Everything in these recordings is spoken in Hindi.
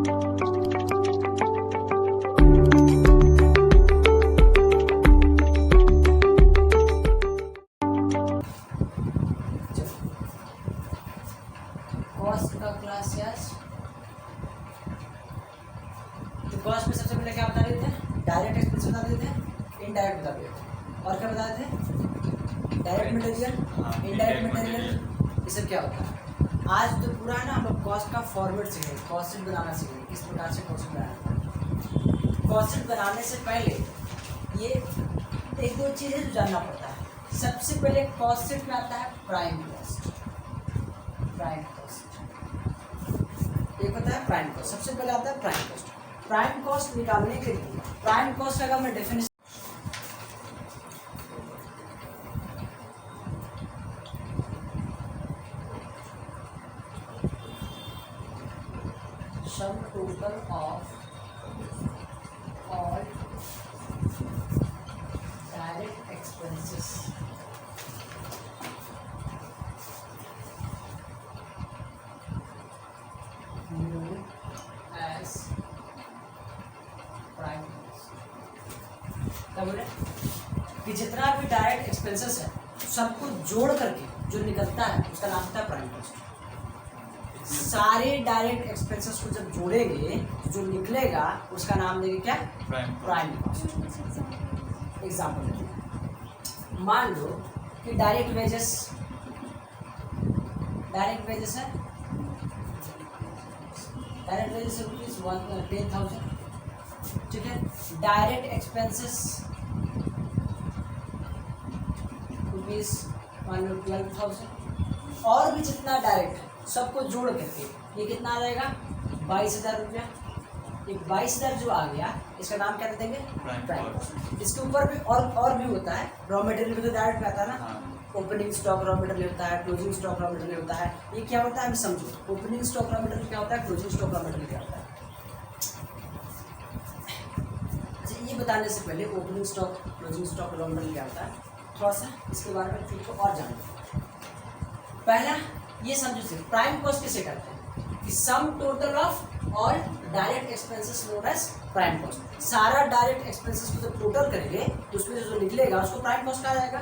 कॉस्ट का क्लास यस। तो कॉस्ट में सबसे पहले क्या बता रहे थे? डायरेक्ट एक्सपेंस बता रहे थे, इनडायरेक्ट बता रहे थे, और क्या बता रहे थे? डायरेक्ट मटेरियल, इनडायरेक्ट मटेरियल, ये सब क्या होता है। आज तो पूरा है ना, हम लोग कॉस्ट का फॉर्मेट सीखेंगे, कॉस्ट शीट बनाना सीखेंगे, किस प्रकार से कॉस्ट शीट बनाना। कॉस्ट शीट बनाने से पहले ये एक दो चीज़ें जो जानना पड़ता है। सबसे पहले कॉस्ट शीट में आता है प्राइम कॉस्ट। प्राइम कॉस्ट एक होता है प्राइम कॉस्ट। सबसे पहले आता है प्राइम कॉस्ट। प्राइम कॉस्ट निकालने के लिए प्राइम कॉस्ट का मैं definition sum total of all direct expenses known as prime cost। क्या बोले कि जितना भी डायरेक्ट एक्सपेंसेस है सबको जोड़ करके जो निकलता है उसका नाम होता है प्राइम कॉस्ट। सारे डायरेक्ट एक्सपेंसेस को जब जोड़ेंगे जो निकलेगा उसका नाम देंगे क्या? Prime cost. एग्जाम्पल देखिए, मान लो कि डायरेक्ट वेजेस है, डायरेक्ट वेजेस रुपीज 10,000, ठीक है। डायरेक्ट एक्सपेंसेस रुपीज मान लो 12,000, और भी जितना डायरेक्ट है सबको जोड़ करके ये कितना आ जाएगा? 22,000 रुपया। ये 22,000 जो आ गया इसका नाम क्या देंगे? Prime cost. इसके ऊपर भी और भी होता है। रॉ मटेरियल भी तो डायरेक्ट आता है ना। ओपनिंग स्टॉक रॉ मटेरियल होता है, क्लोजिंग स्टॉक रॉ मटेरियल होता है। ये क्या होता है हमें समझो। ओपनिंग स्टॉक रॉ मटेरियल क्या होता है, क्लोजिंग स्टॉक रॉ मटेरियल क्या होता है। अच्छा, ये बताने से पहले opening stock closing stock raw material क्या होता है थोड़ा सा इसके बारे में फिर को और जान लो। पहला ये समझो सिर्फ प्राइम कॉस्ट किसे कहते हैं कि sum total of all direct expenses known as prime cost. सारा डायरेक्ट एक्सपेंसेस को जब टोटल करेंगे तो उसमें जो निकलेगा उसको प्राइम कॉस्ट कहा जाएगा।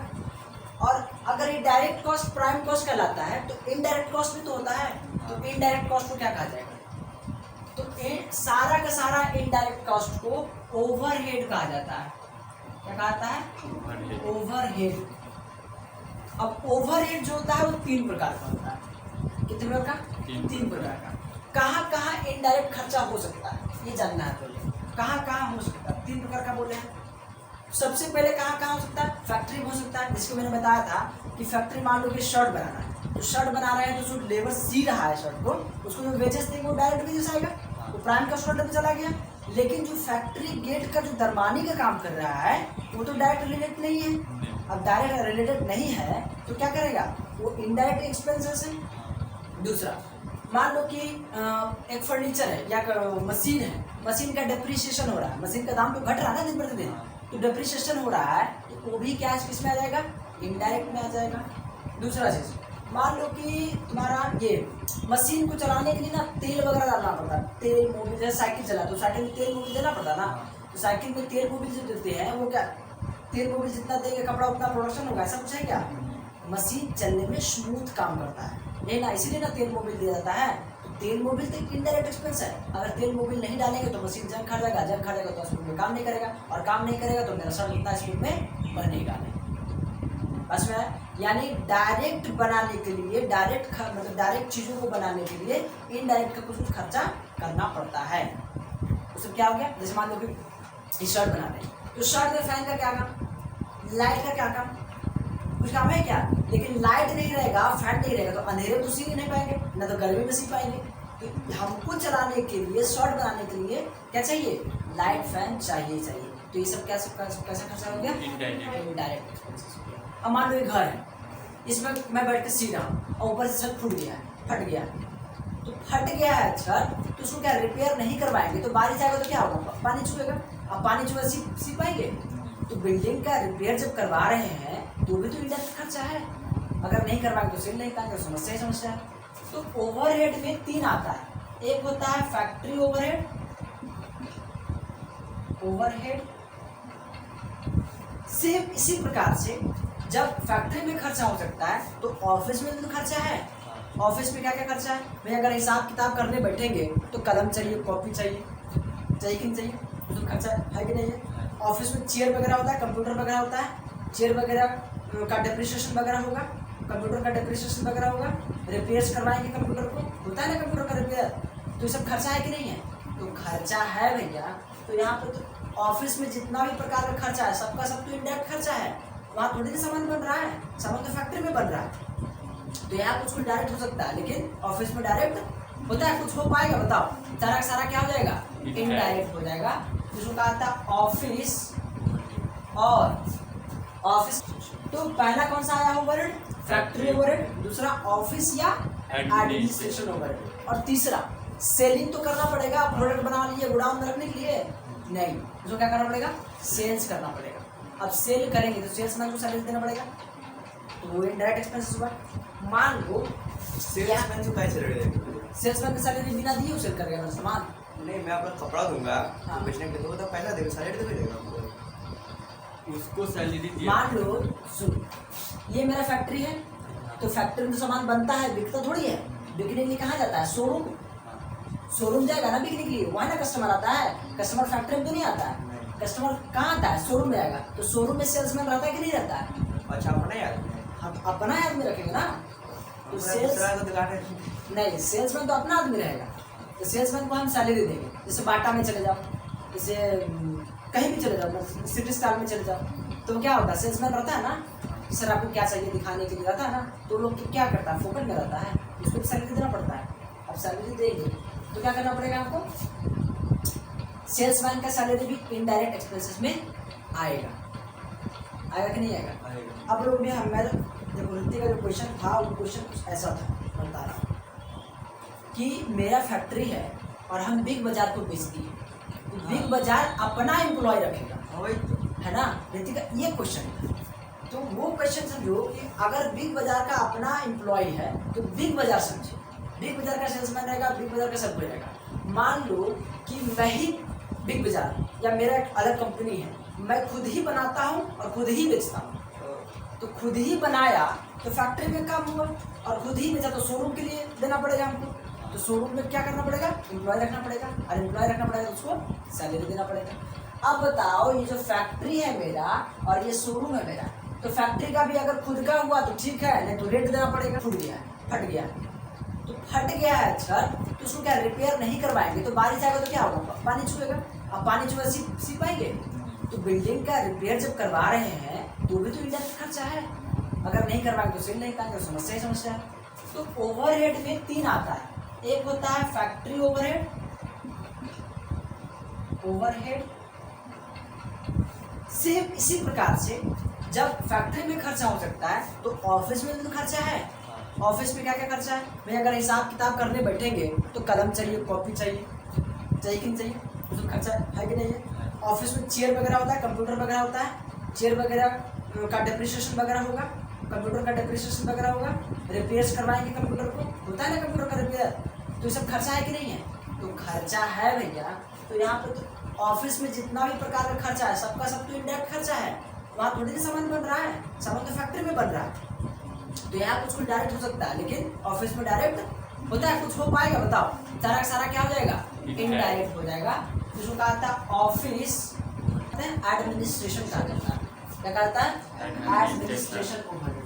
और अगर ये डायरेक्ट कॉस्ट प्राइम कॉस्ट कहलाता है तो इनडायरेक्ट कॉस्ट भी तो होता है, तो इनडायरेक्ट कॉस्ट को क्या कहा जाएगा? तो सारा का सारा इनडायरेक्ट कॉस्ट को ओवरहेड कहा जाता है। क्या कहता है? ओवरहेड। अब ओवरहेड जो होता है वो 3 प्रकार का होता है। कितने प्रकार का? 3 प्रकार का। कहाँ कहाँ इनडायरेक्ट खर्चा हो सकता है ये जानना है पहले। कहाँ कहाँ हो सकता है? 3 प्रकार का बोले हैं। सबसे पहले कहाँ कहाँ हो सकता है? फैक्ट्री में हो सकता है, जिसको मैंने बताया था कि फैक्ट्री मान लो कि शर्ट बनाना है, तो शर्ट बना रहे हैं तो जो लेबर सी रहा है शर्ट को, उसको जो वेजेस देंगे वो डायरेक्ट वेजेस आएगा, वो प्राइम कॉस्ट में चला गया। लेकिन जो फैक्ट्री गेट का जो दरमानी का काम कर रहा है वो तो डायरेक्ट रिलेटेड नहीं है। अब डायरेक्ट रिलेटेड नहीं है तो क्या करेगा? वो इनडायरेक्ट एक्सपेंसेस है। दूसरा, मान लो कि एक फर्नीचर है या मशीन है, मशीन का डिप्रिसिएशन हो रहा है, मशीन का दाम तो घट रहा है ना दिन प्रतिदिन, तो डिप्रिसिएशन हो रहा है तो वो भी क्या किस में आ जाएगा? इनडायरेक्ट में आ जाएगा। दूसरा चीज़, मान लो कि तुम्हारा ये मशीन को चलाने के लिए ना तेल वगैरह डालना पड़ता है, तेल मोबिल, जैसे साइकिल चला तो साइकिल में तेल मोबिल देना पड़ता ना, तो साइकिल में तेल मोबिल जो देते हैं वो क्या तेल मोबिल जितना देंगे कपड़ा उतना प्रोडक्शन होगा, ऐसा कुछ है क्या? मशीन चलने में स्मूथ काम करता है ये ना, इसीलिए ना तेल मोबिल दिया जाता है। तो तेल मोबिल तो एक इनडायरेक्ट एक्सपेंस है। अगर तेल मोबिल नहीं डालेंगे तो मशीन जंग खा जाएगा, जंग खा जाएगा तो स्पीड में काम नहीं करेगा, और काम नहीं करेगा तो मेरा शर्ट उतना स्पीड में बनेगा नहीं। बस में यानी डायरेक्ट बनाने के लिए मतलब डायरेक्ट चीज़ों को बनाने के लिए इनडायरेक्ट का कुछ खर्चा करना पड़ता है। उसमें क्या हो गया? जैसे मान लो कि शर्ट बना रहे हैं तो शर्ट में फैन का क्या काम, लाइट का क्या काम, कुछ काम है क्या? लेकिन लाइट नहीं रहेगा, फैन नहीं रहेगा तो अंधेरे में तो सी नहीं पाएंगे, ना तो गर्मी में सी पाएंगे। तो हमको चलाने के लिए, शर्ट बनाने के लिए क्या चाहिए? लाइट फैन चाहिए। तो ये सब कैसा खर्चा हो गया? इनडायरेक्ट एक्सपेंसेस हो गया। अब मान लो ये घर है, इसमें मैं बैठ के सी रहा हूँ और ऊपर से छत फट गया तो फट गया है छत, तो उसको क्या रिपेयर नहीं करवाएंगे तो बारिश आएगा तो क्या होगा? पानी छुएगा। अब पानी छुएगा सी पाएंगे? तो बिल्डिंग का रिपेयर जब करवा रहे हैं तो भी तो इनडायरेक्ट खर्चा है। अगर नहीं करवाएंगे तो सिल नहीं पाएंगे, समस्या है। तो ओवरहेड में 3 आता है। एक होता है फैक्ट्री ओवरहेड, सेम इसी प्रकार से जब फैक्ट्री में खर्चा हो सकता है तो ऑफिस में भी तो खर्चा है। ऑफिस में क्या क्या खर्चा है भाई, अगर हिसाब किताब करने बैठेंगे तो कलम चाहिए, कॉपी चाहिए, चाहिए कि नहीं चाहिए, तो खर्चा है कि नहीं है। ऑफिस में चेयर वगैरह होता है, कंप्यूटर वगैरह होता है, चेयर वगैरह का डेप्रिसिएशन वगैरह होगा, कंप्यूटर का डेप्रिसिएशन वगैरह होगा, रिपेयर्स करवाएंगे कंप्यूटर को, होता है ना कंप्यूटर का रिपेयर, तो ये सब खर्चा है कि नहीं है, तो खर्चा है भैया। तो यहाँ पे तो ऑफिस में जितना भी प्रकार का खर्चा है सबका सब तो इनडायरेक्ट खर्चा है, वहाँ थोड़ी ना सामान बन रहा है, सामान तो फैक्ट्री में बन रहा है। तो यहाँ कुछ डायरेक्ट हो सकता है लेकिन ऑफिस में डायरेक्ट होता है, कुछ हो पाएगा बताओ, सारा का सारा क्या हो जाएगा, इनडायरेक्ट हो जाएगा। जिसको कहा था ऑफिस और ऑफिस। तो पहला कौन सा आया ओवरहेड, फैक्ट्री ओवरहेड, दूसरा ऑफिस या एडमिनिस्ट्रेशन ओवरहेड, और तीसरा सेलिंग तो करना पड़ेगा, प्रोडक्ट बना लिए गोडाउन में रखने के लिए नहीं, उसको क्या करना पड़ेगा, सेल्स करना पड़ेगा। अब सेल करेंगे तो सेल्समैन को सैलरी देना पड़ेगा, तो वो इनडायरेक्ट एक्सपेंसेस हुआ। मान लो सेल्समैन को कैसे सैलरी देंगे? सेल्समैन की सैलरी बिना दिए सेल करेगा मेरा सामान। नहीं, मैं अपना कपड़ा दूंगा हाँ। तो बेचने के लिए तो पैसा देगा, सैलरी तो देगा हमको। उसको सैलरी दिया। मान लो सुन, ये मेरा फैक्ट्री है, तो फैक्ट्री में सामान बनता है, बिकता थोड़ी है, बिकने के लिए कहाँ जाता है, शोरूम, शोरूम जाएगा ना बिकने के लिए, वहाँ ना कस्टमर आता है, कस्टमर फैक्ट्री में तो नहीं आता है, कस्टमर कहाँ आता है, शोरूम में आएगा, तो शोरूम में सेल्समैन रहता है कि नहीं रहता है। अच्छा, अपना ही आदमी है, हम अपना आदमी रखेंगे ना, तो दूसरा सेल्स तो दुकान है। नहीं, सेल्समैन तो अपना आदमी रहेगा, तो सेल्समैन को हम सैलरी देंगे। जैसे बाटा में चले जाओ, जैसे कहीं भी चले जाओ, सिटी स्टार में चले जाओ, तो क्या होता है, सेल्समैन रहता है ना, सर आपको क्या चाहिए दिखाने के लिए रहता है ना, तो लोग क्या करता है, फोकट में रहता है, उसको भी सैलरी देना पड़ता है। अब सैलरी देंगे तो क्या करना पड़ेगा आपको, सेल्समैन का सैलरी भी इनडायरेक्ट एक्सपेंसेस में आएगा, आएगा कि नहीं आएगा। अब लोग भी हमारे देखो हिंदी का जो क्वेश्चन था वो क्वेश्चन कुछ ऐसा था, बता रहा हूँ कि मेरा फैक्ट्री है और हम बिग बाजार को बेचती है, तो बिग बाजार अपना एम्प्लॉय रखेगा, वही तो है ना, रीति का ये क्वेश्चन है। तो वो क्वेश्चन समझो कि अगर बिग बाजार का अपना एम्प्लॉय है तो बिग बाजार समझे, बिग बाजार का सेल्समैन रहेगा, बिग बाजार का सब रहेगा। मान लो कि मैं ही बिग बाजार या मेरा एक अलग कंपनी है, मैं खुद ही बनाता हूँ और खुद ही बेचता हूँ, तो खुद ही बनाया तो फैक्ट्री में काम हुआ, और खुद ही बेचा तो शोरूम के लिए देना पड़ेगा हमको, तो शोरूम में क्या करना पड़ेगा, एम्प्लॉय रखना पड़ेगा, और एम्प्लॉय रखना पड़ेगा तो उसको सैलरी देना पड़ेगा। अब बताओ ये जो फैक्ट्री है मेरा और ये शोरूम है मेरा, तो फैक्ट्री का भी अगर खुद का हुआ तो ठीक है, नहीं तो रेट देना पड़ेगा। फट गया है, फट गया है, तो फट गया है छत, तो उसको क्या रिपेयर नहीं करवाएंगे तो बारिश आएगा तो क्या होगा, पानी छुएगा, अब पानी छुएगा सी पाएंगे। तो बिल्डिंग का रिपेयर जब करवा रहे हैं तो भी तो इंडायरेक्ट खर्चा है, अगर नहीं करवाएंगे तो सेल नहीं पाएंगे, तो समस्या ही समस्या है। तो ओवरहेड में 3 आता है, एक होता है फैक्ट्री ओवरहेड, सेम इसी प्रकार से जब फैक्ट्री में खर्चा हो सकता है तो ऑफिस में भी तो खर्चा है। ऑफिस में क्या क्या खर्चा है भाई, अगर हिसाब किताब करने बैठेंगे तो कलम चाहिए, कॉपी चाहिए, चाहिए कि नहीं चाहिए, उसमें खर्चा है कि नहीं है। ऑफिस में चेयर वगैरह होता है, कंप्यूटर वगैरह होता है, चेयर वगैरह का डेप्रिसिएशन वगैरह होगा, कंप्यूटर का डेप्रिसिएशन वगैरह होगा, रिपेयर्स करवाएंगे कंप्यूटर को, होता है ना कंप्यूटर का रिपेयर, तो ये सब खर्चा है कि नहीं है, तो खर्चा है भैया। तो यहाँ पे तो ऑफिस में जितना भी प्रकार का खर्चा है सबका सब तो इनडायरेक्ट खर्चा है, वहाँ थोड़ी ना सामान बन रहा है, सामान तो फैक्ट्री में बन रहा है। तो यहाँ कुछ डायरेक्ट हो सकता है लेकिन ऑफिस में डायरेक्ट होता है, कुछ हो पाएगा बताओ, सारा का सारा क्या हो जाएगा, इनडायरेक्ट हो जाएगा। जिसको कहा था ऑफिस एडमिनिस्ट्रेशन कहा जाता है, क्या कहता है, एडमिनिस्ट्रेशन ओवरहेड,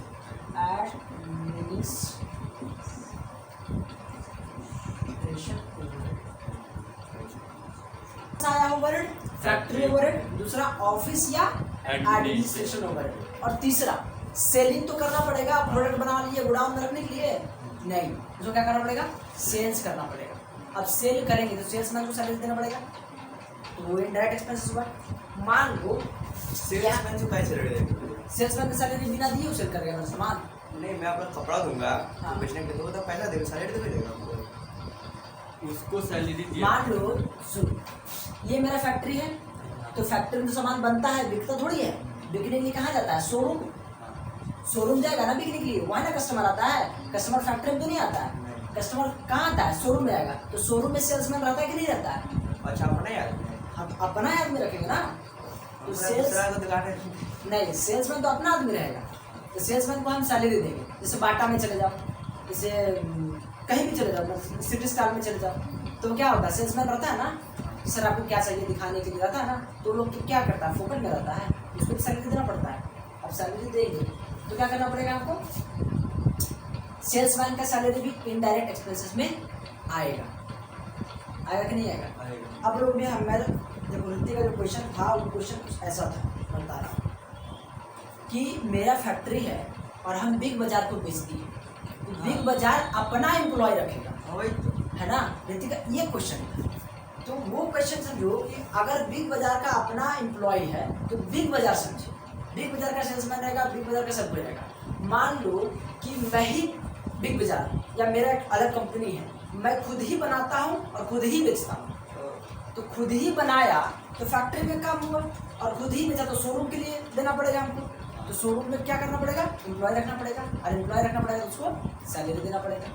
आया ओवरहेड, फैक्ट्री ओवरहेड, दूसरा ऑफिस या एडमिनिस्ट्रेशन ओवरहेड, और तीसरा सेलिंग तो करना पड़ेगा, प्रोडक्ट बना लिए गोडाउन में रखने के लिए नहीं, उसको क्या करना पड़ेगा, सेल्स करना पड़ेगा। अब सेल करेंगे तो सेल्समैन को सैलरी देना पड़ेगा, तो वो इनडायरेक्ट एक्सपेंसेस हुआ। मान लो सेल्समैन को कैसे सैलरी देंगे? सेल्समैन की सैलरी बिना दिए सेल करेगा मेरा सामान। नहीं, मैं अपना कपड़ा दूंगा हाँ। तो बेचने के लिए तो पैसा देगा, सैलरी तो देगा हमको। उसको सैलरी दिया। मान लो सुन, ये मेरा फैक्ट्री है, तो फैक्ट्री में सामान बनता है, बिकता थोड़ी है, बिकने के लिए कहाँ जाता है, शोरूम, शोरूम जाएगा ना बिकने के लिए, वहाँ ना कस्टमर आता है, कस्टमर फैक्ट्री में तो नहीं आता है, कस्टमर कहाँ आता है? शोरूम में आएगा। तो शोरूम में सेल्समैन रहता है कि नहीं रहता है? अच्छा अपना ही आदमी है। हम अपना ही आदमी रखेंगे ना। तो दूसरा सेल्स दूसरा को दुकान है। नहीं, सेल्समैन तो अपना आदमी रहेगा। तो सेल्समैन को हम सैलरी देंगे। जैसे बाटा में चले जाओ, जैसे कहीं भी चले जाओ, सिटी स्टार में चले जाओ, तो क्या होता है? सेल्समैन रहता है ना, सर आपको क्या चाहिए दिखाने के लिए रहता है ना। तो लोग क्या करता है? फोकट में रहता है, उसको भी सैलरी देना पड़ता है। अब सैलरी देंगे तो क्या करना पड़ेगा आपको? सेल्समैन का सैलरी भी इनडायरेक्ट एक्सपेंसेस में आएगा। आएगा कि नहीं आएगा? आएगा। अब लोग भी हमारे जब उन्नति का जो क्वेश्चन था, वो क्वेश्चन कुछ ऐसा था, बता रहा हूँ कि मेरा फैक्ट्री है और हम बिग बाजार को बेचती है, तो बिग बाजार अपना एम्प्लॉय रखेगा, वही तो। है ना ऋतिका? ये क्वेश्चन है। तो वो क्वेश्चन समझो कि अगर बिग बाजार का अपना एम्प्लॉय है तो बिग बाजार समझे, बिग बाजार का सेल्समैन रहेगा, बिग बाजार का सब कोई रहेगा। मान लो कि मैं ही बिग बाजार या मेरा एक अलग कंपनी है, मैं खुद ही बनाता हूँ और खुद ही बेचता हूँ। तो खुद ही बनाया तो फैक्ट्री में काम हुआ, और खुद ही बेचा तो शोरूम के लिए देना पड़ेगा हमको। तो शोरूम में क्या करना पड़ेगा? एम्प्लॉय रखना पड़ेगा, और एम्प्लॉय रखना पड़ेगा तो उसको सैलरी देना पड़ेगा।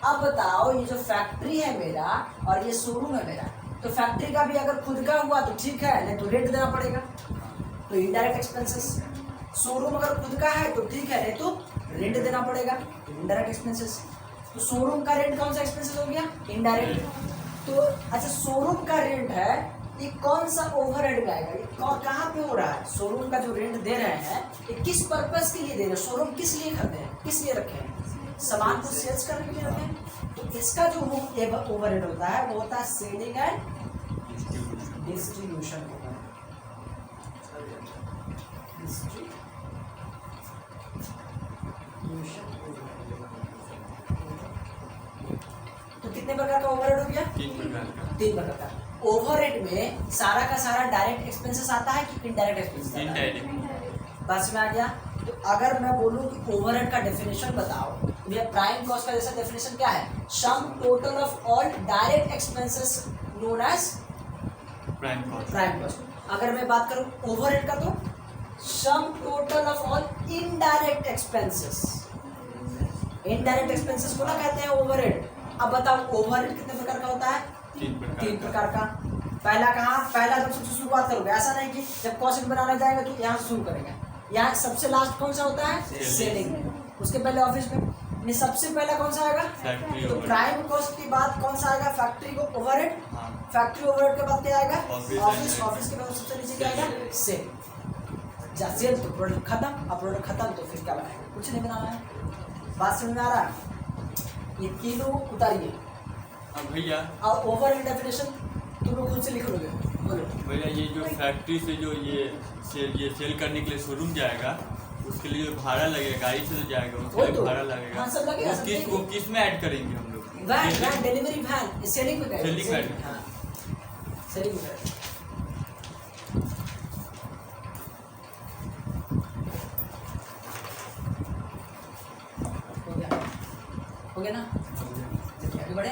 अब बताओ, ये जो फैक्ट्री है मेरा और ये शोरूम है मेरा, तो फैक्ट्री का भी अगर खुद का हुआ तो ठीक है, नहीं तो रेंट देना पड़ेगा, तो इनडायरेक्ट एक्सपेंसेस। शोरूम अगर खुद का है तो ठीक है, नहीं तो रेंट देना पड़ेगा, तो इनडायरेक्ट एक्सपेंसेस। तो शोरूम का रेंट कौन सा एक्सपेंसेस हो गया? इनडायरेक्ट। तो अच्छा, शोरूम का रेंट है, ये कौन सा ओवरहेड में आएगा? ये कहाँ पे हो रहा है? शोरूम का जो रेंट दे रहे हैं, ये किस पर्पस के लिए दे रहे हैं? शोरूम किस लिए खरीदे हैं, किस लिए रखे हैं? सामान को सेल्स करने के लिए रखे हैं। तो इसका जो ओवरहेड होता है वो होता है सेलिंग एंड डिस्ट्रीब्यूशन। तो कितने प्रकार का ओवरहेड हो गया? 3 प्रकार का। ओवरहेड में सारा का सारा डायरेक्ट एक्सपेंसेस आता है कि इनडायरेक्ट एक्सपेंसेस? इनडायरेक्ट। बस में आ गया। तो अगर मैं बोलूं कि ओवरहेड का डेफिनेशन बताओ, तो भैया प्राइम कॉस्ट का जैसा डेफिनेशन क्या है? Sum total of all direct expenses known as prime cost. अगर मैं बात करूं ओवरहेड का, तो sum total of all indirect expenses. Indirect expenses को ना कहते हैं ओवरहेड। अब बताओ ओवरहेड कितने प्रकार का होता है? 3 प्रकार का। पहला कहाँ? पहला जब सबसे शुरुआत करोगे, ऐसा नहीं कि जब कॉस्ट बनाना जाएंगे तो यहाँ से शुरू करेंगे। यहाँ सबसे लास्ट कौन सा होता है? सेलिंग में। उसके पहले ऑफिस में। नहीं, सबसे पहला कौन सा आएगा? तो प्राइम कॉस्ट के बाद कौन सा आएगा? फैक्ट्री को ओवरहेड। फैक्ट्री ओवरहेड के बाद क्या आएगा? ऑफिस। ऑफिस के बाद सबसे नीचे क्या आएगा? सेल। जब सेल तो प्रोडक्ट खत्म, अब प्रोडक्ट खत्म तो फिर क्या बनाएंगे? कुछ नहीं बनाना है। बात समझ में आ रहा है? ये तीनों उतारिए। अब भैया, और ओवरहेड डेफिनेशन तुम लोग खुद से लिख लोगे। बोलो भैया, ये जो फैक्ट्री से जो ये सेल करने के लिए शोरूम जाएगा, उसके लिए जो भाड़ा लगेगा, गाड़ी से तो जाएगा, उसके लिए भाड़ा लगेगा। हाँ, सब लगेगा, सब लगेगा। वो किस में ऐड करेंगे हम लोग? वैन डिलीवरी वैन, सेलिंग में करेंगे। Selling van. हाँ, सेलिंग में करेंगे। हो गया ना? चलिए आगे बढ़े।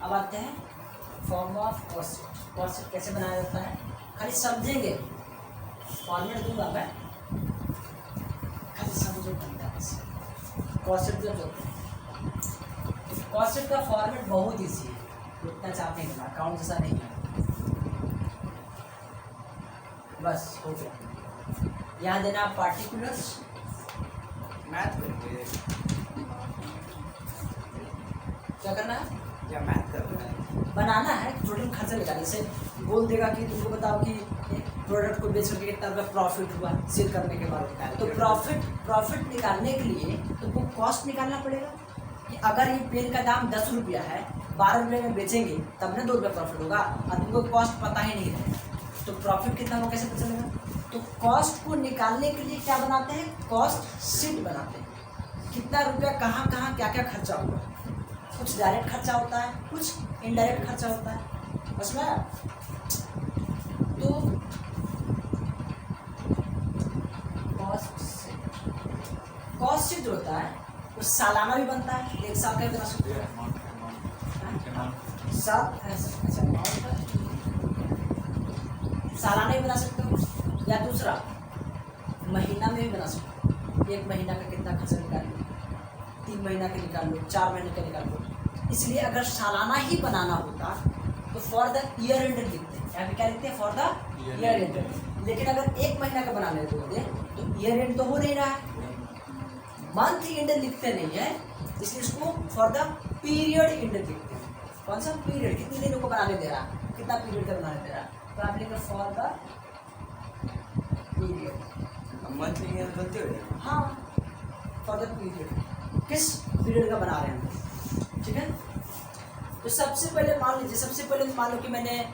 अब आते हैं फॉर्म ऑफ कॉस्ट। कॉस्ट कैसे बनाया जाता है, खाली समझेंगे, फॉर्मेट दूंगा मैं, खाली समझो बनता है। कॉस्ट जो होते हैं, कॉस्ट का फॉर्मेट बहुत ईजी है, उतना चाहते हैं अकाउंट जैसा नहीं है। बस हो गया। यहाँ देना पार्टिकुलर्स, मैथ करेंगे। क्या करना है? क्या मैथ करना है? बनाना है, छोटे खर्चा निकालने से बोल देगा कि तुमको बताओ कि प्रोडक्ट को बेच करके कितना रुपया प्रॉफिट हुआ सेल करने के बाद। तो प्रॉफिट निकालने के लिए तुमको कॉस्ट निकालना पड़ेगा कि अगर ये पेन का दाम 10 रुपया है, 12 रुपये में बेचेंगे तब ना 2 रुपया प्रॉफिट होगा, और तुमको कॉस्ट पता ही नहीं रहेगा, तो प्रॉफिट कितना होगा कैसे पता चलेगा? तो कॉस्ट को निकालने के लिए क्या बनाते हैं? कॉस्ट शीट बनाते हैं। कितना रुपया कहाँ कहाँ क्या क्या खर्चा हुआ, कुछ डायरेक्ट खर्चा होता है, कुछ इनडायरेक्ट खर्चा होता है। बस में तो कॉस्ट शीट जो होता है वो सालाना भी बनता है, 1 साल का भी बना सकते हो। सालाना भी बना सकते हो, या दूसरा महीना में भी बना सकते हो। 1 महीना का कितना खर्चा निकालेंगे, 3 महीना के निकाल लो, 4 महीने का निकाल लो। इसलिए अगर सालाना ही बनाना होता तो फॉर द ईयर एंड लिखते हैं, यहाँ पे क्या लिखते हैं, फॉर द ईयर एंड। लेकिन अगर 1 महीना का बना लेते होते तो ईयर एंड तो हो नहीं रहा है, मंथ एंड लिखते नहीं है, इसलिए इसको फॉर द पीरियड एंड लिखते हैं। कौन सा पीरियड, कितने दिनों को बनाने दे रहा, कितना पीरियड का बनाने दे रहा, तो आप लिखें for the period. Monthly year बनते हो, हाँ, फॉर द पीरियड, किस पीरियड का बना रहे हैं हम, ठीक है। तो सबसे पहले मान लीजिए, सबसे पहले मान लो कि मैंने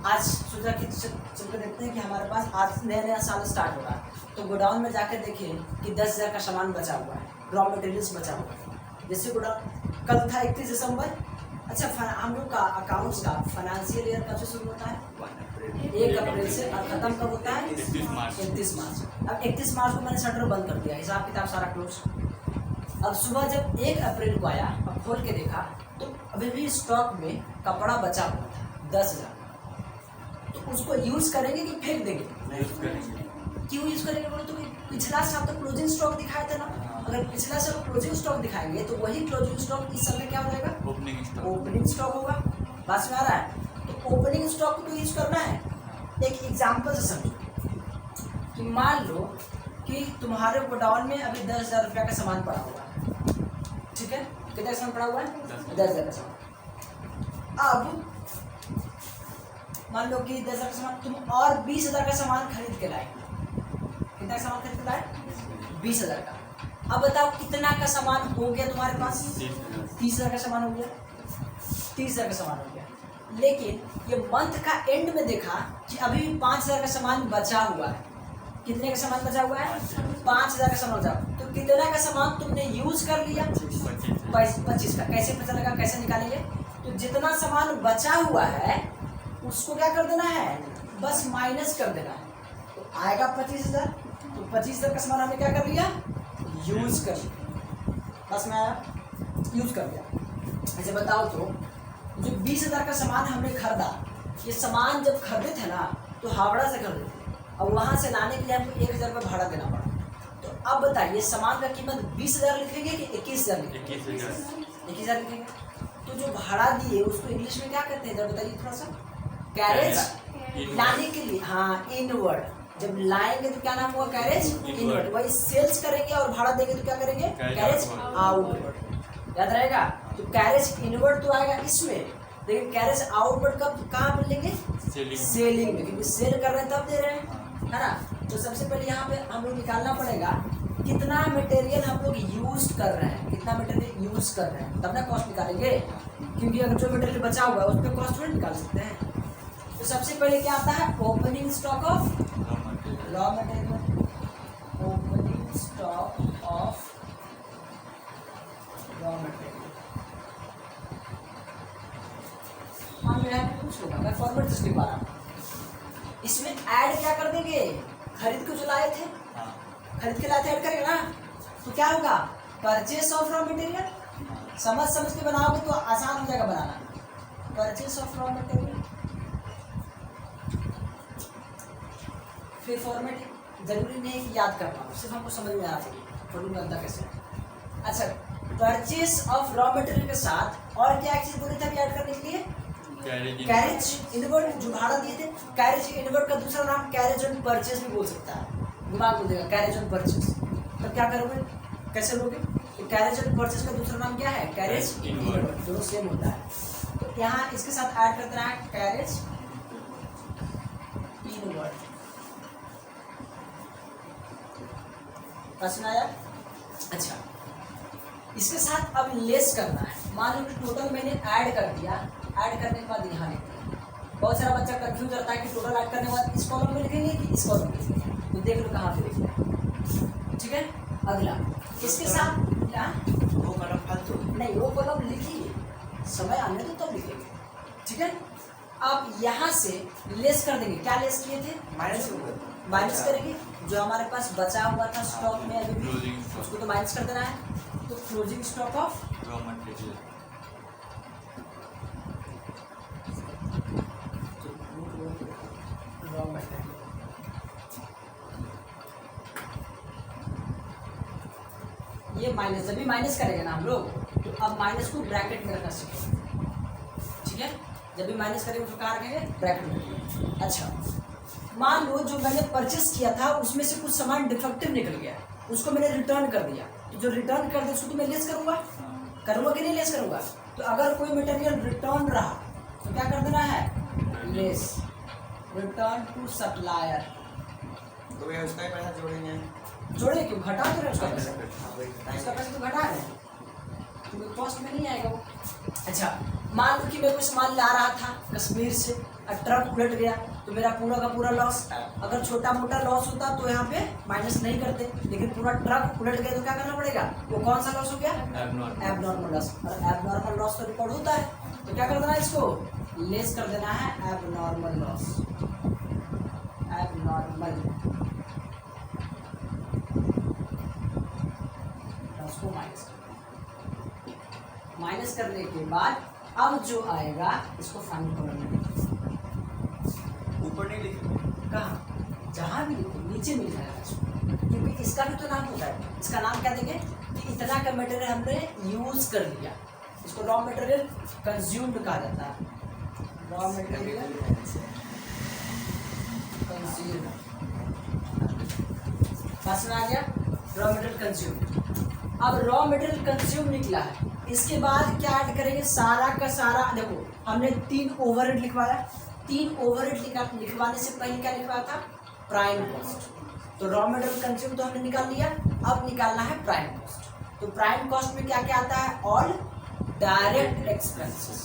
आज सोचा कि चल कर देखते हैं कि हमारे पास आज नया साल स्टार्ट हो रहा है, तो गोडाउन में जाकर देखें कि 10,000 का सामान बचा हुआ है, रॉ मटेरियल्स बचा हुआ है। जैसे गोडाउन कल था 31 दिसंबर, अच्छा हम लोग का अकाउंट्स का फाइनेंशियल ईयर कब से शुरू होता है, 1 अप्रैल से, और खत्म कब होता है, 31 मार्च। 31 मार्च। अब 31 मार्च को मैंने शटर बंद कर दिया, हिसाब किताब सारा क्लोज। अब सुबह जब 1 अप्रैल को आया, अब खोल के देखा तो अभी भी स्टॉक में कपड़ा बचा हुआ था 10,000, तो उसको यूज करेंगे कि फेंक देंगे, यूज करेंगे। क्यों यूज करेंगे बोलो तो पिछला साल तो क्लोजिंग स्टॉक दिखाया था ना, अगर पिछला साल क्लोजिंग स्टॉक दिखाएंगे तो वही क्लोजिंग स्टॉक इस साल में क्या हो जाएगा, ओपनिंग स्टॉक। ओपनिंग स्टॉक होगा। बात में आ रहा है, तो ओपनिंग स्टॉक को तो यूज करना है। एक एग्जाम्पल से समझो कि मान लो कि तुम्हारे गोडाउन में अभी 10,000 रुपया का सामान पड़ा हुआ है, ठीक है, कितना का सामान पड़ा हुआ है, 10,000 का सामान। अब मान लो कि 10,000 का सामान तुम और 20,000 का सामान खरीद के लाए, कितना का सामान खरीद के लाए, 20,000 का। अब बताओ कितना का सामान हो गया तुम्हारे पास, 30,000 का सामान हो गया, 30,000 का सामान हो गया। लेकिन ये मंथ का एंड में देखा कि अभी भी 5,000 का सामान बचा हुआ है। कितने का सामान बचा हुआ है, 5,000 का सामान बचा। तो कितना का सामान तुमने यूज कर लिया, 25 का। कैसे पता लगा, कैसे निकालेंगे, तो जितना सामान बचा हुआ है उसको क्या कर देना है, बस माइनस कर देना है, तो आएगा 25,000। तो 25,000 का सामान हमने क्या कर लिया, यूज कर लिया, बस मैं यूज कर लिया। ऐसे बताओ तो जो 20,000 का सामान हमने खरीदा, ये सामान जब खरीदे थे ना तो हावड़ा से खरीदे थे, और वहाँ से लाने के लिए हमको 1,000 रुपये भाड़ा देना पड़ा। तो अब बताइए सामान का कीमत 20,000 लिखेंगे कि 21,000 लिखेंगे, 21,000 लिखेंगे। तो जो भाड़ा दिए उसको इंग्लिश में क्या कहते हैं, जब बताइए थोड़ा सा, कैरेज, लाने के लिए, हाँ इनवर्ड, जब लाएंगे तो क्या नाम हुआ, कैरेज इनवर्ड। वही सेल्स करेंगे और भाड़ा देंगे तो क्या करेंगे, कैरेज आउटवर्ड, याद रहेगा। तो कैरेज इनवर्ड तो आएगा इसमें, लेकिन कैरेज आउटवर्ड कब कहाँ पर लेंगे, सेलिंग में, क्योंकि सेल कर रहे हैं तब दे रहे हैं, है ना। तो सबसे पहले यहाँ पे हम लोग निकालना पड़ेगा कितना मटेरियल हम लोग यूज कर रहे हैं, कितना मटेरियल यूज कर रहे हैं, तब ना कॉस्ट निकालेंगे, क्योंकि अगर जो मटेरियल बचा हुआ है उस पर कॉस्ट थोड़ी निकाल सकते हैं। तो सबसे पहले क्या आता है, opening stock of raw material, opening stock of raw material. मान लो यहाँ पे कुछ होगा, मैं फॉर्मेट से लिखवा रहा हूँ, इसमें ऐड क्या कर देंगे, खरीद के जो लाए थे, खरीद के लाए थे ऐड करेंगे ना, तो क्या होगा, परचेस ऑफ रॉ मटेरियल। समझ के बनाओगे तो आसान हो जाएगा बनाना, परचेस ऑफ रॉ मटेरियल। फिर फॉर्मेट जरूरी नहीं है कि याद करना हो, सिर्फ हमको समझ में आना चाहिए फॉर्मूला बनता कैसे। अच्छा, परचेस ऑफ रॉ मटेरियल के साथ और क्या चीज बोली था ऐड करने के लिए, कैरेज इनवर्ड, जो भाड़ा दिए थे। कैरेज इनवर्ड का दूसरा नाम कैरेज ऑन परचेस भी बोल सकता है, दिमाग बोल देगा कैरेज ऑन परचेस। तो क्या करोगे, कैसे लोगे, तो कैरेज ऑन परचेस का दूसरा नाम क्या है, कैरेज इनवर्ड, दोनों सेम होता है। तो यहाँ इसके साथ ऐड कर देना है कैरेज इनवर्ड। आया। अच्छा, इसके साथ अब लेस करना है। मान लो कि टोटल मैंने ऐड कर दिया, ऐड करने के बाद यहाँ लिखते हैं। बहुत सारा बच्चा कंफ्यूज रहता है कि टोटल ऐड करने के बाद इस कॉलम में लिखेंगे कि इस कॉलम में लिखेंगे, तो देख लो कहाँ पे लिखते हैं, ठीक है। अगला इसके साथ वो कलम फालतू नहीं, वो कॉलम लिखिए, समय आने दो तब लिखेंगे, ठीक है। अब यहाँ से लेस कर देंगे, क्या लेस किए थे, माइनस करेंगे, जो हमारे पास बचा हुआ था स्टॉक में अभी भी उसको तो माइनस कर देना है। तो closing stock of raw material, raw material. ये माइनस, जब भी माइनस करेंगे ना हम लोग, तो अब माइनस को ब्रैकेट में रखना सीखेंगे, ठीक है। जब भी माइनस करेंगे तो कहाँ रखेंगे, ब्रैकेट में। अच्छा, मान लो जो मैंने परचेस किया था उसमें से कुछ सामान डिफेक्टिव निकल गया, उसको मैंने रिटर्न कर दिया, तो जो रिटर्न कर दिया उसको तो मैं लेस करूँगा कि नहीं लेस करूँगा। तो अगर कोई मटेरियल रिटर्न रहा तो क्या कर देना है, लेस, रिटर्न टू सप्लायर। तो भैया उसका ही पैसा जोड़ेंगे। जोड़े क्यों, घटा दो रहे उसका पैसा, हाँ वही उसका पैसा तो घटा रहे हैं, तो कॉस्ट में नहीं आएगा वो। अच्छा, मान लो कि मैं कोई सामान ला रहा था कश्मीर से और ट्रक उलट गया, तो मेरा पूरा का पूरा लॉस। अगर छोटा मोटा लॉस होता तो यहाँ पे माइनस नहीं करते, लेकिन पूरा ट्रक उलट गया तो क्या करना पड़ेगा, वो कौन सा लॉस हो गया, एबनॉर्मल लॉस। और एबनॉर्मल लॉस तो रिकॉर्ड होता है, तो क्या कर देना है, इसको लेस कर देना है, एबनॉर्मल लॉस, एबनॉर्मल लॉस को माइनस करने के बाद अब जो आएगा इसको फाइनल कॉलम में ऊपर नहीं लिखे, कहाँ, जहाँ भी लिखो नीचे मिल जाएगा इसको, क्योंकि इसका भी तो नाम होता है। इसका नाम क्या देंगे कि इतना का मटेरियल हमने यूज कर लिया, इसको रॉ मटेरियल कंज्यूम्ड कहा जाता है, रॉ मटेरियल कंज्यूम्ड। समझ में आ गया, रॉ मटेरियल कंज्यूम्ड। अब रॉ मटेरियल कंज्यूम निकला है, इसके बाद क्या ऐड करेंगे, सारा का सारा, देखो हमने 3 ओवरहेड लिखवाया, 3 ओवरहेड लिखवाने से पहले क्या लिखवाया था, प्राइम कॉस्ट। तो रॉ मटेरियल कंज्यूम तो हमने निकाल लिया, अब निकालना है प्राइम कॉस्ट। तो प्राइम कॉस्ट में क्या क्या आता है, ऑल डायरेक्ट एक्सपेंसेस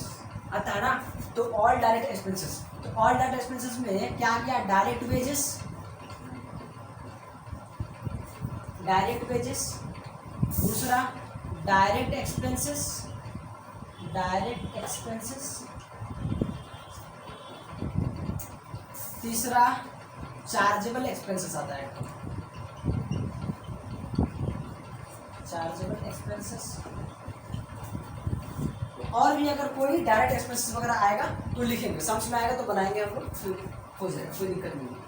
आता है ना, तो ऑल डायरेक्ट एक्सपेंसेस। तो ऑल डायरेक्ट एक्सपेंसेस में क्या क्या, डायरेक्ट वेजेस, डायरेक्ट वेजेस, दूसरा डायरेक्ट एक्सपेंसेस, डायरेक्ट एक्सपेंसेस, तीसरा चार्जेबल एक्सपेंसेस आता है, चार्जेबल एक्सपेंसेस। और भी अगर कोई डायरेक्ट एक्सपेंसेस वगैरह आएगा तो लिखेंगे, समझ में आएगा तो बनाएंगे हम लोग, फिर हो जाएगा, कोई दिक्कत नहीं है।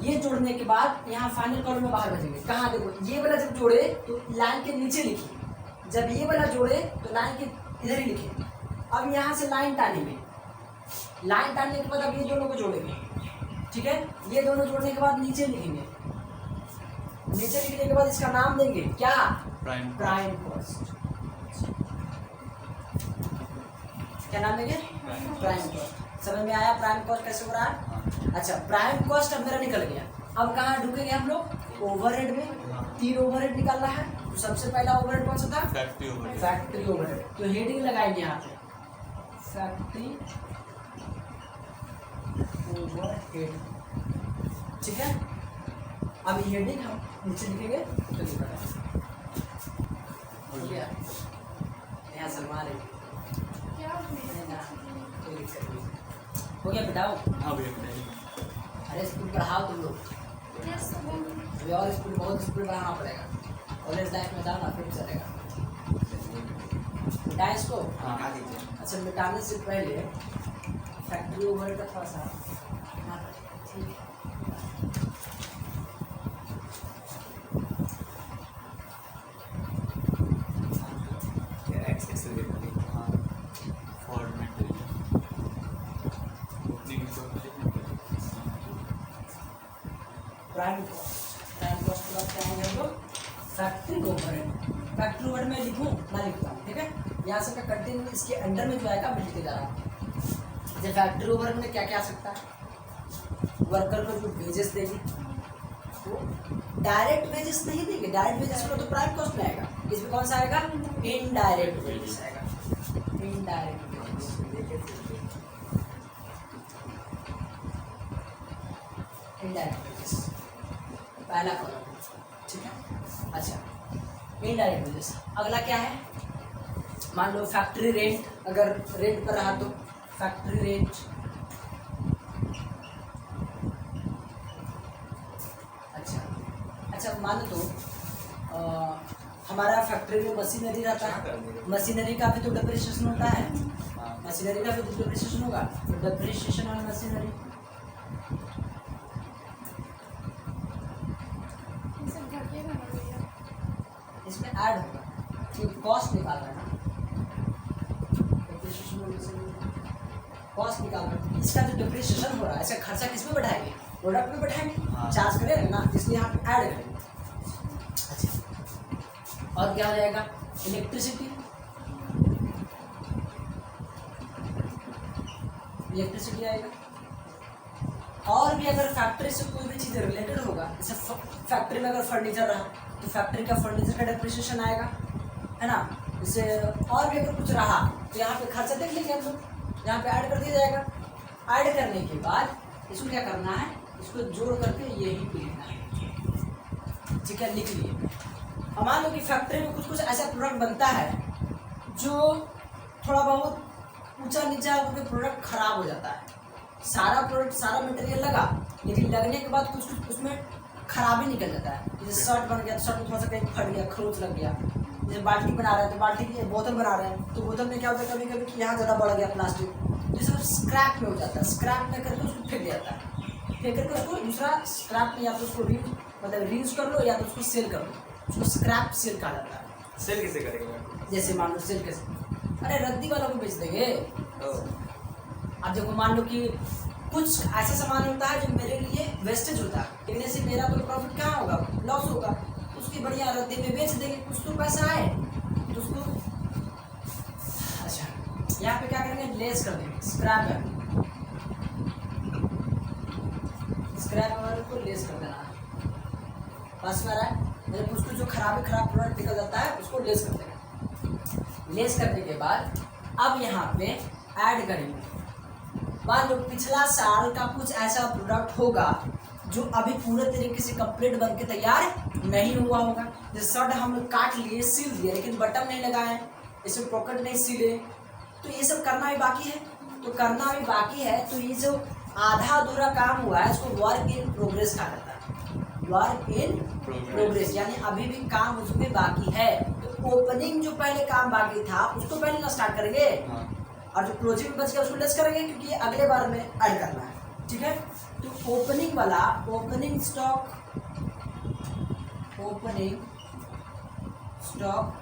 ये जोड़ने के बाद यहाँ फाइनल कॉलम में बाहर भेजेंगे, कहाँ, देखो ये वाला जब जोड़े तो लाइन के नीचे लिखिए, जब ये वाला जोड़े तो लाइन के इधर ही लिखिए। अब यहाँ से लाइन टानेंगे, लाइन टानने के बाद अब ये दोनों को जोड़ेंगे, ठीक है। ये दोनों जोड़ने के बाद नीचे लिखेंगे, नीचे लिखने के बाद इसका नाम देंगे क्या, प्राइम कॉस्ट। क्या नाम देंगे, प्राइम कॉस्ट। समझ में आया प्राइम कॉस्ट कैसे हो रहा है। अच्छा, प्राइम कॉस्ट अब मेरा निकल गया, अब कहाँ ढूंढेंगे हम लोग, ओवरहेड में। 3 ओवरहेड निकालना है, तो सबसे पहला ओवरहेड कौन सा था, फैक्ट्री ओवरहेड, फैक्ट्री ओवरहेड। तो हेडिंग लगाएंगे यहाँ पे, फैक्ट्री ओवरहेड, ठीक है। अब हेडिंग हम नीचे लिखेंगे तो लिखा है, हो गया। यहाँ सलमान है, कोई दिक्कत नहीं, हो गया बिठाओ। हाँ भैया बताइए। अरे स्कूल पढ़ाओ तुम लोग, अभी और स्कूल, बहुत स्कूल बढ़ाना पड़ेगा, कॉलेज लाइफ में जाना फिर चलेगा। मिटाएं इसको, हाँ आ दीजिए। अच्छा मिटाने से पहले फैक्ट्री ओवरहेड का थोड़ा सा ठीक है। हाँ, format opening prime cost, prime cost के बाद क्या आएंगे हम लोग, फैक्ट्री ओवरहेड। फैक्ट्री ओवरहेड में लिखूँ ना लिखता हूँ, ठीक है। यहाँ से मैं कंटिन्यू इसके अंडर में जो आएगा मैं लिखते जा रहा हूँ। जैसे फैक्ट्री ओवरहेड में क्या क्या आ सकता है, वर्कर को जो वेजेस देगी, तो डायरेक्ट वेजेस नहीं देंगे, डायरेक्ट वेजेस को तो प्राइम कॉस्ट में आएगा, इसमें कौन सा आएगा, इनडायरेक्ट वेजेस आएगा, इनडायरेक्ट वेजेस, इनडायरेक्ट वेजेस पहला कॉलम, ठीक है। अच्छा, इनडायरेक्ट वेजेस। अगला क्या है, मान लो फैक्ट्री रेंट, अगर रेंट पर रहा तो फैक्ट्री रेंट, अच्छा मान लो हमारा फैक्ट्री में मशीनरी रहता है, मशीनरी का भी तो डिप्रिसिएशन होता है, मशीनरी का भी तो डिप्रिसिएशन होगा, तो डिप्रिसिएशन ऑन मशीनरी, इसमें ऐड होगा, ठीक कॉस्ट निकाल रहा है ना, कॉस्ट निकाल रहा है, इसका जो डिप्रिसिएशन हो रहा है इसका खर्चा किस में बैठाएंगे, प्रोडक्ट में बैठाएंगे, हाँ। चार्ज करेंगे ना, इसलिए यहाँ पे ऐड करेंगे। अच्छा, और क्या हो जाएगा, इलेक्ट्रिसिटी, इलेक्ट्रिसिटी आएगा। और भी अगर फैक्ट्री से कोई भी चीज़ रिलेटेड होगा, जैसे फैक्ट्री में अगर फर्नीचर रहा तो फैक्ट्री का फर्नीचर का डिप्रिसिएशन आएगा, है ना। जैसे और भी अगर कुछ रहा तो यहाँ पे खर्चा देख लेंगे हम लोग, यहाँ पे ऐड कर दिया जाएगा। ऐड करने के बाद इसको क्या करना है, इसको जोड़ करके यही पे लिखना है, ठीक है, लिख लिए। अब मान लो कि फैक्ट्री में कुछ कुछ ऐसा प्रोडक्ट बनता है जो थोड़ा बहुत ऊंचा नीचा होकर प्रोडक्ट खराब हो जाता है। सारा प्रोडक्ट सारा मटेरियल लगा, लेकिन लगने के बाद कुछ कुछ उसमें खराबी निकल जाता है। जैसे शर्ट बन गया तो शर्ट में थोड़ा सा कहीं फट गया, खरोच लग गया। जैसे बाल्टी बना रहे हैं तो बाल्टी की बोतल बना रहे हैं तो बोतल में क्या होता है कभी कभी कि यहाँ ज़्यादा बढ़ गया प्लास्टिक, ये सब स्क्रैप में हो जाता है। स्क्रैप में करके उसको फेंक दिया जाता है, फेंक करके उसको दूसरा स्क्रैप में या तो उसको रीयूज कर लो या तो उसको सेल कर लो, उसको स्क्रैप सेल कहा जाता है। सेल कैसे करेंगे? जैसे मान लो सेल कैसे, अरे रद्दी वालों को बेच देंगे। अब देखो मान लो कि कुछ ऐसा सामान होता है जो मेरे लिए वेस्टेज होता है, लेकिन से मेरा तो प्रॉफिट कहाँ होगा, लॉस होगा, उसकी बढ़िया रद्दी में बेच देंगे, कुछ तो पैसा आए तो उसको। अच्छा, यहाँ पे क्या करेंगे, लेस कर देंगे, स्क्रैप है, स्क्रैप वाले को लेस कर देना है, बस में रहा है। मतलब कुछ जो खराब प्रोडक्ट निकल जाता है उसको लेस कर देंगे। लेस करने के बाद अब यहाँ पे ऐड करेंगे। मान लो पिछला साल का कुछ ऐसा प्रोडक्ट होगा जो अभी पूरे तरीके से कंप्लीट बन के तैयार नहीं हुआ होगा। जैसे शर्ट हम लोग काट लिए, सिल दिए, लेकिन बटन नहीं लगाए, इसमें पॉकेट नहीं सिले, तो ये सब करना भी बाकी है। तो करना भी बाकी है तो ये जो आधा अधूरा काम हुआ है इसको वर्क इन प्रोग्रेस कहा जाता है। वर्क इन प्रोग्रेस यानी अभी भी काम उसमें बाकी है। तो ओपनिंग जो पहले काम बाकी था उसको पहले ना स्टार्ट करेंगे, और जो क्लोजिंग बच गया उसको लेस करेंगे क्योंकि ये अगले बार में ऐड करना है, ठीक है। तो ओपनिंग वाला, opening stock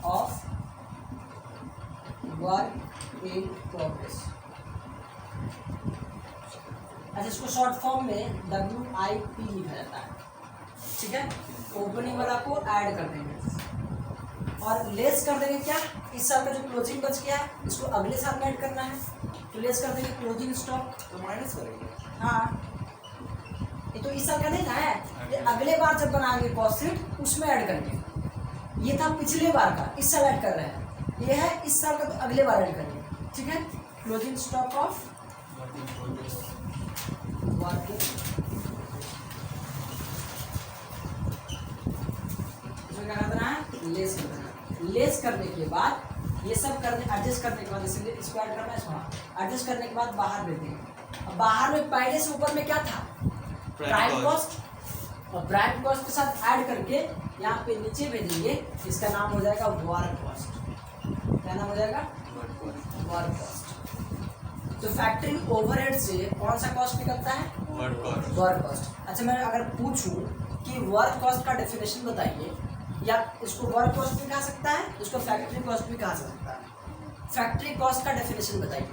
of work in progress. अच्छा, इसको शॉर्ट फॉर्म में WIP लिखा जाता है, ठीक है। ओपनिंग वाला को ऐड कर देंगे और लेस कर देंगे क्या, इस साल का जो क्लोजिंग बच गया है इसको अगले साल में ऐड करना है, तो लेस कर देंगे क्लोजिंग स्टॉक, तो माइनस करेंगे। हाँ, ये तो इस साल का नहीं ना है, ये अगले बार जब बनाएंगे कॉस्ट शीट उसमें ऐड करेंगे। ये था पिछले बार का, इस साल ऐड कर रहे हैं, ये है इस साल का तो अगले बार ऐड करेंगे, ठीक है। क्लोजिंग स्टॉक ऑफ वर्क, इसमें क्या करना है, लेस कर देना। लेस करने के बाद ये सब करने, एडजस्ट करने के बाद इसलिए इसको ऐड करना है, इसको एडजस्ट करने के बाद बाहर भेज देंगे। अब बाहर में पहले से ऊपर में क्या था, प्राइम कॉस्ट, और प्राइम कॉस्ट के साथ ऐड करके यहाँ पे नीचे भेजेंगे, इसका नाम हो जाएगा वर्क कॉस्ट। क्या नाम हो जाएगा, वर्क कॉस्ट। तो फैक्ट्री ओवरहेड से कौन सा कॉस्ट निकलता है, वर्क कॉस्ट। अच्छा, मैं अगर पूछूं कि वर्क कॉस्ट का डेफिनेशन बताइए, या इसको वर्क कॉस्ट भी कहा सकता है, इसको फैक्ट्री कॉस्ट भी कहा सकता है। फैक्ट्री कॉस्ट का डेफिनेशन बताइए।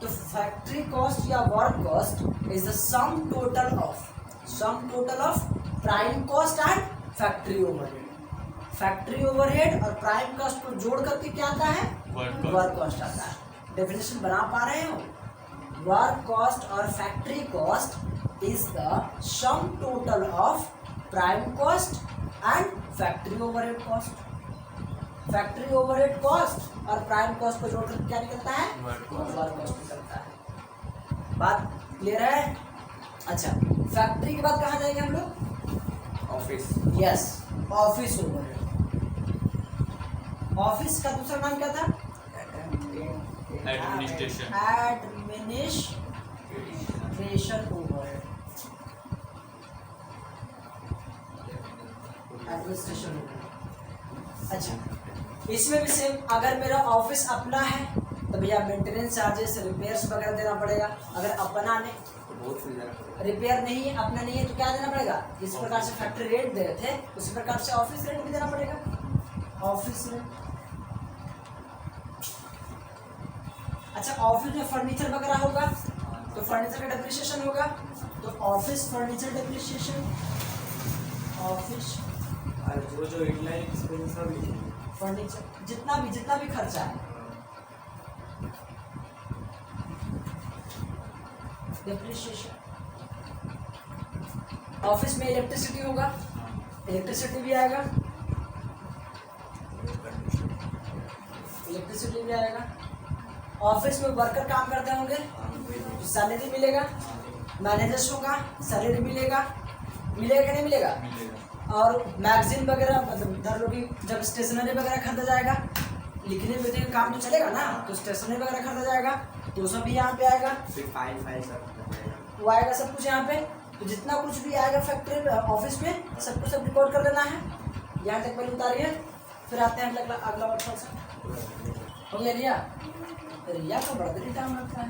तो फैक्ट्री कॉस्ट या work cost is the some total of prime cost and factory overhead. Factory overhead और प्राइम कॉस्ट को जोड़ करके क्या आता है, वर्क कॉस्ट आता है। डेफिनेशन बना पा रहे हो, वर्क कॉस्ट और factory cost is the some total of prime cost and factory overhead cost. Factory overhead cost और प्राइम कॉस्ट को जोड़कर क्या निकलता है, वर्क कॉस्ट निकलता है। बात क्लियर है। अच्छा, फैक्ट्री के बाद कहाँ जाएंगे हम लोग, office. Yes, office overhead. Office का दूसरा नाम क्या था, एडमिनिस्ट्रेशन ओवरहेड। Administration overhead. अच्छा, इसमें भी सेम, अगर मेरा ऑफिस अपना है तो भैया मेंटेनेंस चार्जेस, रिपेयर्स वगैरह देना पड़ेगा। अगर अपना नहीं, बहुत सुविधा है। रिपेयर नहीं है, अपना नहीं है तो क्या देना पड़ेगा, जिस प्रकार से फैक्ट्री रेट दे रहे थे उसी प्रकार से ऑफिस रेट भी देना पड़ेगा। ऑफिस में, अच्छा ऑफिस में फर्नीचर वगैरह होगा तो फर्नीचर का डेप्रिसिएशन होगा, तो ऑफिस फर्नीचर डेप्रिसिएशन, ऑफिस और जो इनलाइन एक्सपेंस सब लिखेंगे। फर्नीचर जितना भी खर्चा है डेप्रिसिएशन। ऑफिस में इलेक्ट्रिसिटी होगा, इलेक्ट्रिसिटी भी आएगा, इलेक्ट्रिसिटी भी आएगा। ऑफिस में वर्कर काम करते होंगे तो सैलरी मिलेगा, मैनेजर्स होगा सैलरी मिलेगा, मिलेगा कि नहीं मिलेगा? मिलेगा। और मैगजीन वगैरह मतलब इधर लोग भी जब स्टेशनरी वगैरह खरीदा जाएगा, लिखने में का काम तो चलेगा ना, तो स्टेशनरी वगैरह खरीदा जाएगा तो सब भी यहाँ पे आएगा, फिर फाइल सब वो आएगा सब कुछ यहाँ पे। तो जितना कुछ भी आएगा फैक्ट्री ऑफिस में सब कुछ सब रिकॉर्ड कर लेना है। यहाँ तक पहले उतारिए, फिर आते हैं अगला ऑप्शन से। हो गया रिया? रिया का बड़ा देरी टाइम लगता है।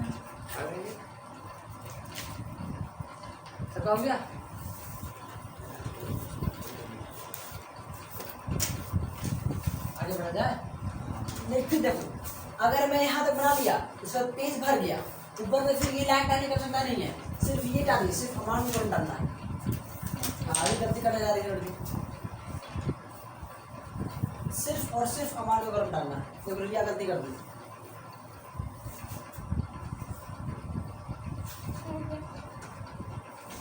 सबका हो गया? आगे बढ़ा जाए? नहीं फिर देखो, अगर मैं यहाँ तक बना लिया उसका पेज भर गया, ऊपर में फिर ये लाइन डालने का क्षमता नहीं है, सिर्फ ये डालिए, सिर्फ अमाउंट में डालना है। आगे गलती करने जा रही है लड़की, सिर्फ और सिर्फ अमाउंट में गलत डालना है, तो रिया गलती कर दी।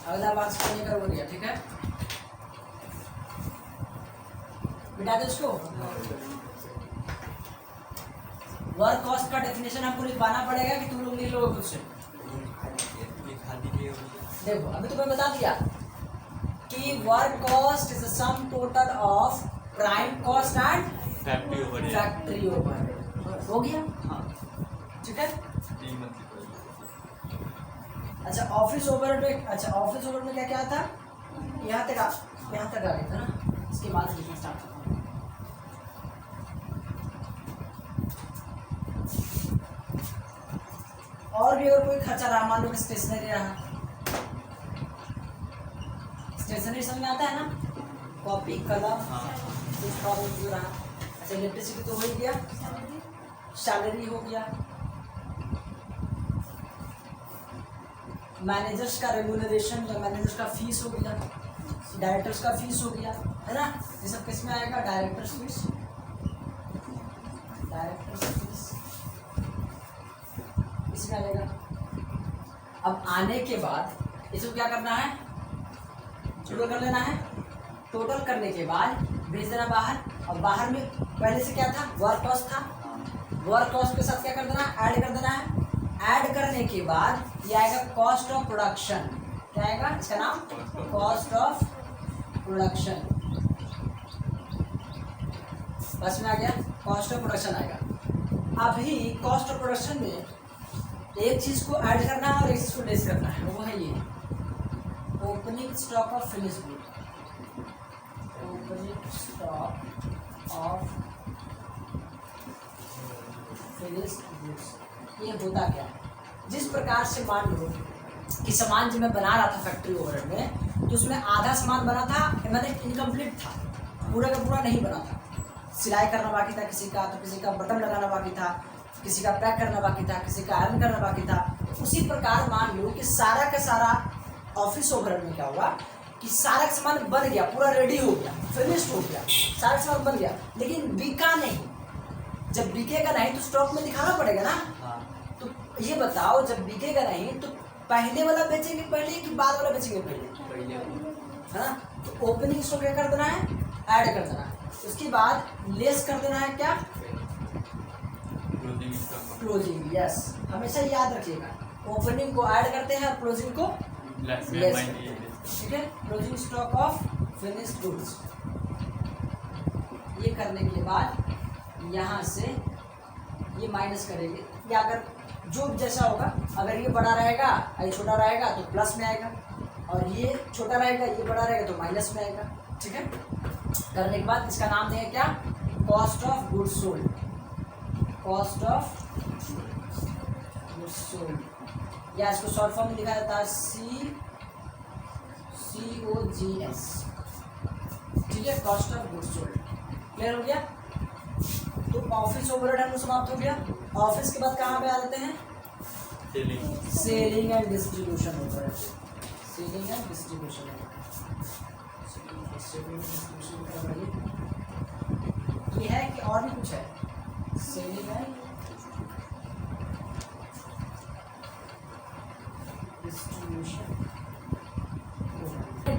अगला बात नहीं कर गया, ठीक है बिटा दे उसको। वर्क कॉस्ट का डेफिनेशन हमको लिखवाना पड़ेगा कि तुम लोग लिख लोगे खुद से। देखो अभी तो मैं बता दिया कि work cost is the some total of prime cost and factory overhead. हो गया? हाँ ठीक है। अच्छा ऑफिस ओवरहेड में, अच्छा ऑफिस ओवरहेड में क्या क्या था? यहाँ तक आ गया था ना, इसके बाद लिखना स्टार्ट करता हूँ। और भी अगर कोई खर्चा रहा, मान लो कि स्टेशनरी रहा, स्टेशनरी समझ में आता है ना, कॉपी कलम कुछ प्रॉब्लम जो रहा। अच्छा इलेक्ट्रिसिटी तो हो ही गया, सैलरी हो गया, मैनेजर्स का रेम्यूनरेशन या मैनेजर्स का फीस हो गया, डायरेक्टर्स का फीस हो गया, है ना, ये सब किस में आएगा? डायरेक्टर्स फीस, डायरेक्टर्स फीस इसमें आएगा। अब आने के बाद इसको क्या करना है? टोटल कर लेना है। टोटल करने के बाद भेज देना बाहर, और बाहर में पहले से क्या था? वर्क कॉस्ट था, वर्क कॉस्ट के साथ क्या कर देना है? ऐड कर देना है। ऐड करने के बाद ये आएगा कॉस्ट ऑफ प्रोडक्शन। क्या आएगा इसका नाम? Cost of production. बस में आ गया, कॉस्ट ऑफ प्रोडक्शन आएगा। अभी कॉस्ट ऑफ प्रोडक्शन में एक चीज को ऐड करना है और एक चीज को लेस करना है, वो है ये opening stock of finish good. Opening stock of finish goods ये होता क्या है? जिस प्रकार से मान लो कि सामान जब मैं बना रहा था फैक्ट्री ओवरहेड में, तो उसमें आधा सामान बना था, मतलब इनकम्प्लीट था, पूरा का पूरा नहीं बना था। सिलाई करना बाकी था किसी का, तो किसी का बटन लगाना बाकी था, किसी का पैक करना बाकी था, किसी का आयरन करना बाकी था। उसी प्रकार मान लो कि सारा का सारा ऑफिस ओवरहेड में क्या हुआ कि सारा का सामान बन गया, पूरा रेडी हो गया, फिनिश्ड हो गया, सारा सामान बन गया, लेकिन बिका नहीं। जब बिकेगा नहीं तो स्टॉक में दिखाना पड़ेगा ना। तो ये बताओ, जब बिकेगा नहीं तो पहले वाला बेचेंगे पहले कि बाद वाला बेचेंगे पहले? है ना। तो ओपनिंग स्टॉक क्या कर देना है? ऐड कर देना है। उसके बाद लेस कर देना है क्या? क्लोजिंग। यस, हमेशा याद रखिएगा, ओपनिंग को ऐड करते हैं और क्लोजिंग को लेस करते हैं। ठीक है। Closing stock of finished goods. ये करने के बाद यहाँ से ये माइनस करेंगे, या अगर जो जैसा होगा, अगर ये बड़ा रहेगा ये छोटा रहेगा तो प्लस में आएगा, और ये छोटा रहेगा ये बड़ा रहेगा तो माइनस में आएगा। ठीक है। करने के बाद इसका नाम देंगे क्या? Cost of goods sold. Cost of goods sold, या इसको शॉर्ट फॉर्म में लिखा जाता है COGS। ठीक है, cost of goods sold. Clear हो गया? तो ऑफिस ओवरहेड हम लोग समाप्त हो गया। ऑफिस के बाद कहाँ पे आ जाते हैं? Selling. Selling and distribution overhead. Selling and distribution ये है कि और भी कुछ है? Selling and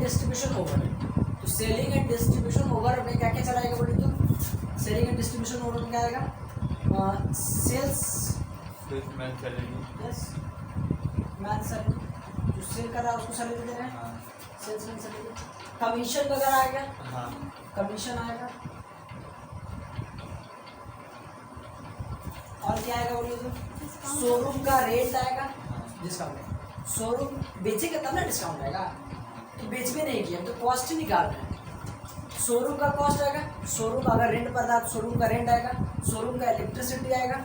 distribution overhead. तो सेलिंग एंड डिस्ट्रीब्यूशन ओवरहेड में क्या क्या चलाएगा बोले तो? सेलिंग एंड डिस्ट्रीब्यूशन ओवरहेड में क्या आएगा? Sales salesman salary. Yes, man salary, जो सेल कर रहा है उसको सैलरी दे रहे हैं, हाँ सेल्समैन सैलरी। कमीशन वगैरह आएगा, हाँ कमीशन आएगा। और क्या आएगा बोलिए तो? शोरूम का रेट आएगा, डिस्काउंट। शोरूम बेचेगा तब ना डिस्काउंट आएगा, तो बेच भी नहीं किया तो कॉस्ट ही निकाल रहे हैं। शोरूम का कॉस्ट आएगा, शोरूम अगर रेंट पर था तो शोरूम का रेंट आएगा, शोरूम का इलेक्ट्रिसिटी आएगा,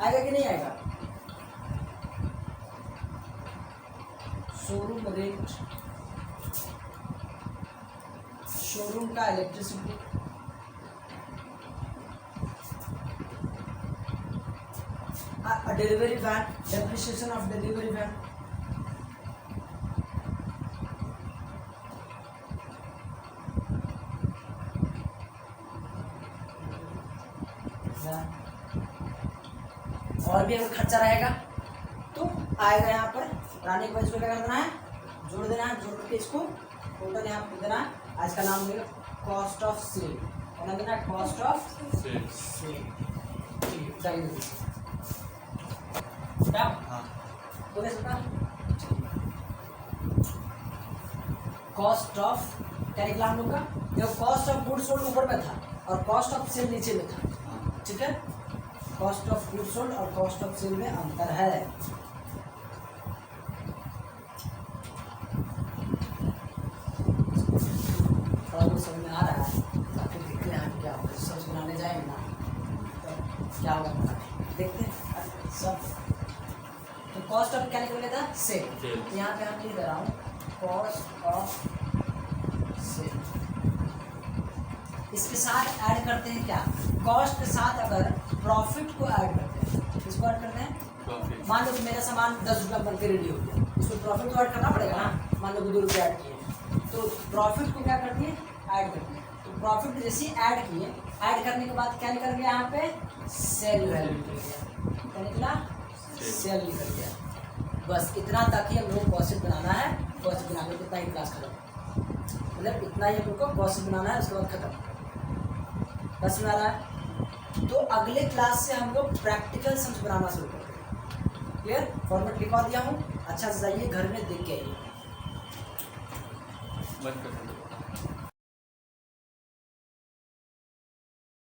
आएगा कि नहीं आएगा? शोरूम रेंट, शोरूम का electricity, delivery van, depreciation of delivery van, और भी अगर खर्चा रहेगा तो आएगा यहाँ पर। पुराने के बाद इसको क्या करना है? जोड़ देना है, जोड़ के इसको टोटल यहाँ पर देना है। आज का नाम देगा कॉस्ट ऑफ सेल, क्या देना है? Cost of sale. हाँ तो कॉस्ट ऑफ क्या निकला हम लोग का? देखो कॉस्ट ऑफ गुड्स सोल्ड ऊपर में था और कॉस्ट ऑफ सेल नीचे में था, ठीक है? कॉस्ट ऑफ गुड्स सोल्ड और कॉस्ट ऑफ सेल में अंतर है। थोड़ा बहुत समझ में आ रहा है, बाकी देखते हैं क्या होगा। सब सुनाने जाएंगे ना तो क्या होगा पता नहीं, देखते हैं सब। तो कॉस्ट ऑफ क्या निकल गया था? सेल। यहाँ पे हम लिख दे रहा हूँ कॉस्ट ऑफ सेल। इसके साथ ऐड करते हैं क्या? कॉस्ट के साथ अगर प्रॉफिट को ऐड करते हैं, किसको ऐड करते हैं? प्रॉफिट। मान लो कि मेरा सामान 10 रुपया बन के रेडी हो गया, इसको प्रॉफिट तो ऐड करना पड़ेगा ना। मान लो कि 2 रुपये ऐड किए, तो प्रॉफिट को क्या करती है? ऐड करती है। तो प्रॉफिट जैसे ऐड किए, ऐड करने के बाद क्या निकल गया यहाँ पे? सेल वैल्यू निकल गया। क्या निकला? सेल निकल गया। बस इतना तक ही हम लोग कॉस्ट बनाना है। कॉस्ट बनाने के इतना ही क्लास खत्म, मतलब इतना ही हम लोग को कॉस्ट बनाना है, उसके बाद खत्म। बस बना रहा है तो अगले क्लास से हम लोग प्रैक्टिकल सम्स बनाना शुरू करते हैं। क्लियर? फॉर्मेट लिखवा दिया हूँ, अच्छा से जाइए घर में देख के आइए। बंद कर दो।